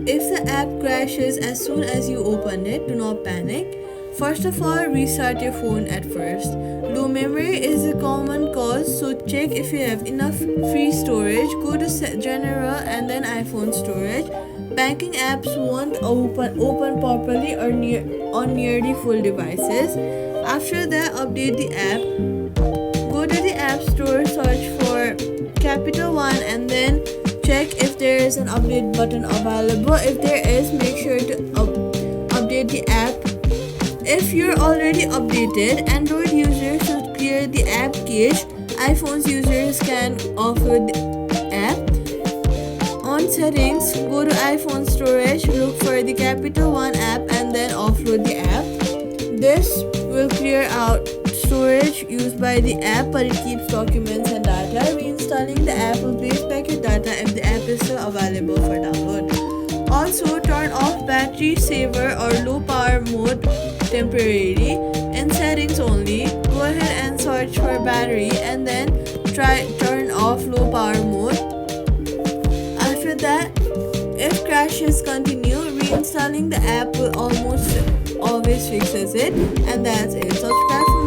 If the app crashes as soon as you open it, do not panic. First of all, restart your phone at first. Low memory is a common cause, so check if you have enough free storage. Go to General and then iPhone storage. Banking apps won't open properly or on nearly full devices. After that, update the app. Go to the App Store, search for Capital One, and then check if there is an update button available. If there is, make sure to update the app. If you're already updated, Android users should clear the app cache. iPhone's users can offload the app. On settings, go to iPhone storage, look for the Capital One app and then offload the app. This will clear out storage used by the app, but it keeps documents and data. Reinstalling the app will place back your data if the app is still available for download. Also, turn off battery saver or low power mode temporarily. In settings only, go ahead and search for battery and then turn off low power mode. After that, if crashes continue, reinstalling the app will almost always fixes it. And that's it. Subscribe